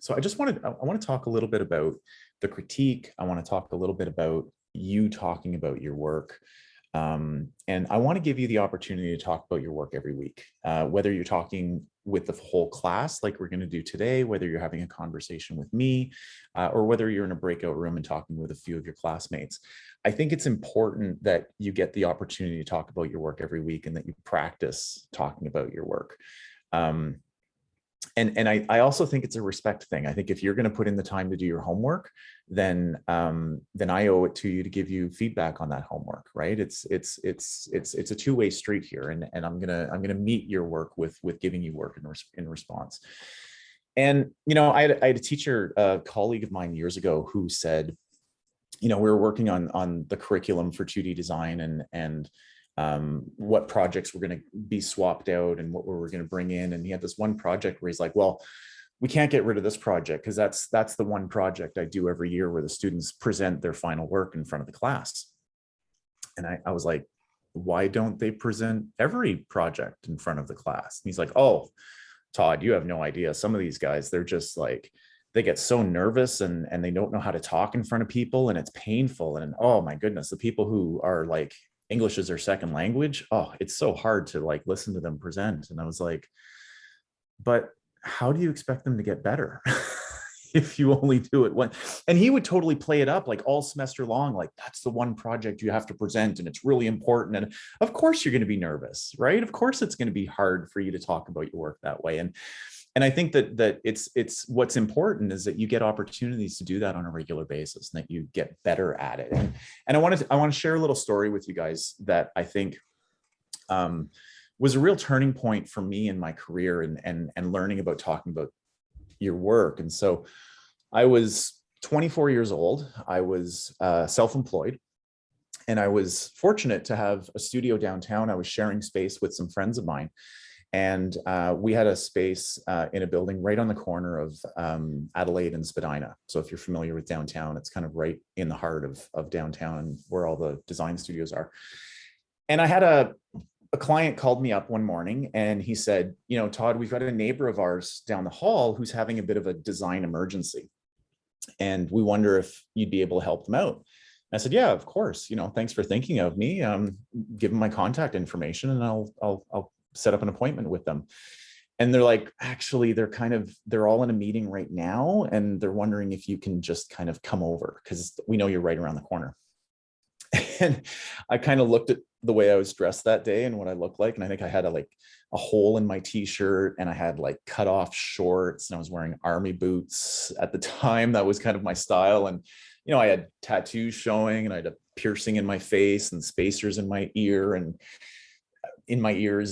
So I want to talk a little bit about the critique. I want to talk a little bit about you talking about your work. And I want to give you the opportunity to talk about your work every week, whether you're talking with the whole class, like we're going to do today, whether you're having a conversation with me, or whether you're in a breakout room and talking with a few of your classmates. I think it's important that you get the opportunity to talk about your work every week and that you practice talking about your work. And I also think it's a respect thing. I think if you're going to put in the time to do your homework, then I owe it to you to give you feedback on that homework, right? It's a two-way street here, and I'm gonna meet your work with giving you work in response. And I had a teacher, a colleague of mine years ago, who said, we were working on the curriculum for 2D design and what projects were going to be swapped out and what we were going to bring in. And he had this one project where he's like, well, we can't get rid of this project because that's the one project I do every year where the students present their final work in front of the class. And I was like, why don't they present every project in front of the class? And he's like, oh, Todd, you have no idea. Some of these guys, they're just like, they get so nervous and they don't know how to talk in front of people, and it's painful. And oh my goodness, the people who are like, English is their second language, oh, it's so hard to like listen to them present. And I was like, but how do you expect them to get better if you only do it once? And he would totally play it up like all semester long, like that's the one project you have to present and it's really important. And of course you're going to be nervous, right? Of course it's going to be hard for you to talk about your work that way. And I think that it's what's important is that you get opportunities to do that on a regular basis and that you get better at it. And I want to share a little story with you guys that I think was a real turning point for me in my career and learning about talking about your work. And so I was 24 years old. I was self-employed, and I was fortunate to have a studio downtown. I was sharing space with some friends of mine. And we had a space in a building right on the corner of Adelaide and Spadina. So if you're familiar with downtown, it's kind of right in the heart of downtown where all the design studios are. And I had a client called me up one morning and he said, Todd, we've got a neighbor of ours down the hall who's having a bit of a design emergency. And we wonder if you'd be able to help them out. And I said, yeah, of course. Thanks for thinking of me. Give them my contact information and I'll set up an appointment with them. And they're like, actually, they're all in a meeting right now. And they're wondering if you can just kind of come over because we know you're right around the corner. And I kind of looked at the way I was dressed that day and what I looked like. And I think I had a hole in my t-shirt and I had like cut off shorts and I was wearing army boots at the time. That was kind of my style. And, I had tattoos showing and I had a piercing in my face and spacers in my ears,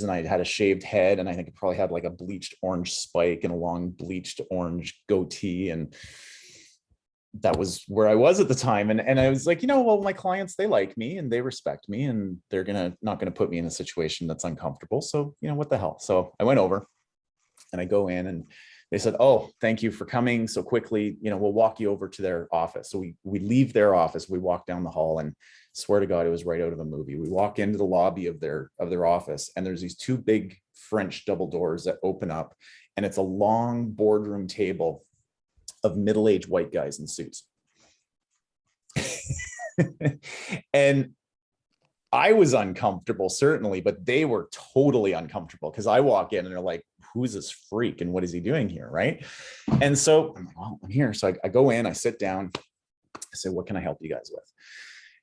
and I had a shaved head, and I think it probably had like a bleached orange spike and a long bleached orange goatee. And that was where I was at the time. And I was like, well, my clients, they like me and they respect me and they're not gonna put me in a situation that's uncomfortable. So, what the hell? So I went over and I go in and they said, oh, thank you for coming so quickly. We'll walk you over to their office. So we leave their office, we walk down the hall, and swear to God, it was right out of a movie. We walk into the lobby of their office, and there's these two big French double doors that open up, and it's a long boardroom table of middle-aged white guys in suits. And I was uncomfortable, certainly, but they were totally uncomfortable because I walk in and they're like, who's this freak and what is he doing here, right? And so I'm like, well, I'm here. So I go in, I sit down, I say, what can I help you guys with?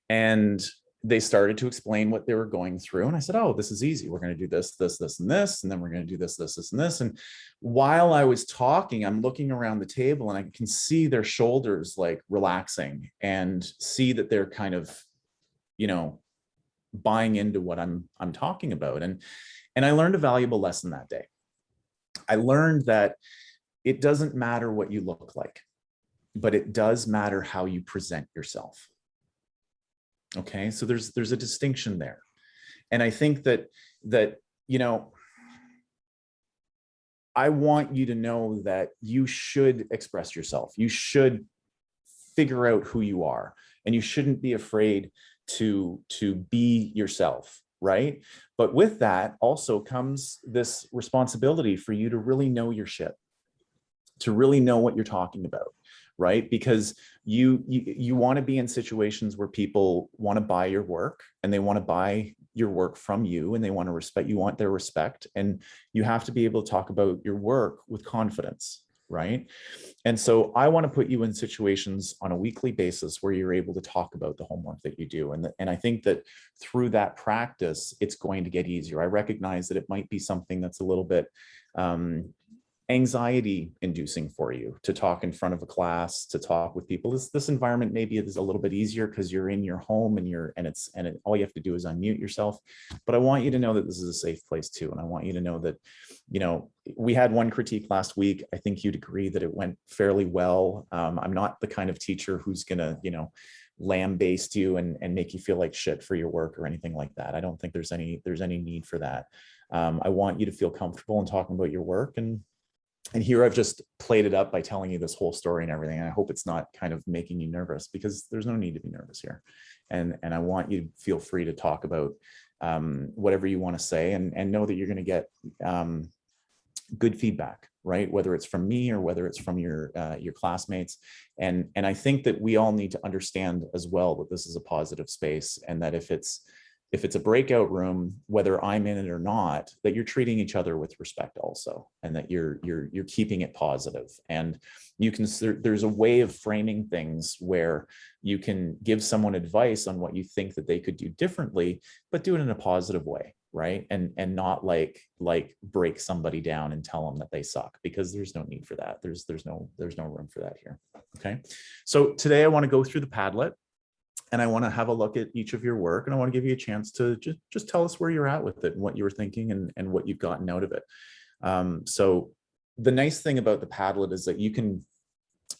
And they started to explain what they were going through. And I said, oh, this is easy. We're going to do this, this, this, and this. And then we're going to do this, this, this, and this. And while I was talking, I'm looking around the table and I can see their shoulders like relaxing and see that they're kind of, buying into what I'm talking about. And I learned a valuable lesson that day. I learned that it doesn't matter what you look like, but it does matter how you present yourself. Okay, so there's a distinction there. And I think that I want you to know that you should express yourself. You should figure out who you are, and you shouldn't be afraid to be yourself, right? But with that also comes this responsibility for you to really know your shit. to really know what you're talking about, right? Because you want to be in situations where people want to buy your work, and they want to buy your work from you, and they want to respect, you want their respect, and you have to be able to talk about your work with confidence, right? And so I want to put you in situations on a weekly basis where you're able to talk about the homework that you do. And I think that through that practice, it's going to get easier. I recognize that it might be something that's a little bit anxiety inducing for you to talk in front of a class, to talk with people. This environment maybe is a little bit easier because you're in your home, and all you have to do is unmute yourself. But I want you to know that this is a safe place too. And I want you to know that, we had one critique last week. I think you'd agree that it went fairly well. I'm not the kind of teacher who's gonna, lambaste you and make you feel like shit for your work or anything like that. I don't think there's any need for that. I want you to feel comfortable in talking about your work, and here I've just played it up by telling you this whole story and everything. And I hope it's not kind of making you nervous, because there's no need to be nervous here. And I want you to feel free to talk about whatever you want to say, and know that you're going to get good feedback, right? Whether it's from me or whether it's from your classmates. And I think that we all need to understand as well that this is a positive space, and that if it's a breakout room, whether I'm in it or not, that you're treating each other with respect also, and that you're keeping it positive. And there's a way of framing things where you can give someone advice on what you think that they could do differently, but do it in a positive way, right? And not like break somebody down and tell them that they suck, because there's no need for that. There's no room for that here. Okay. So today I want to go through the Padlet, and I want to have a look at each of your work, and I want to give you a chance to just tell us where you're at with it, and what you were thinking, and what you've gotten out of it. So the nice thing about the Padlet is that you can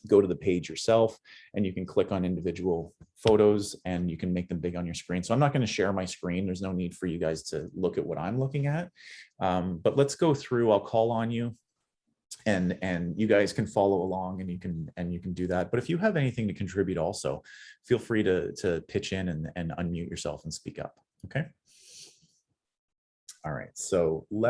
go to the page yourself, and you can click on individual photos, and you can make them big on your screen. So I'm not going to share my screen. There's no need for you guys to look at what I'm looking at. But let's go through. I'll call on you, and you guys can follow along, and you can do that. But if you have anything to contribute also, feel free to pitch in and unmute yourself and speak up. Okay. All right. So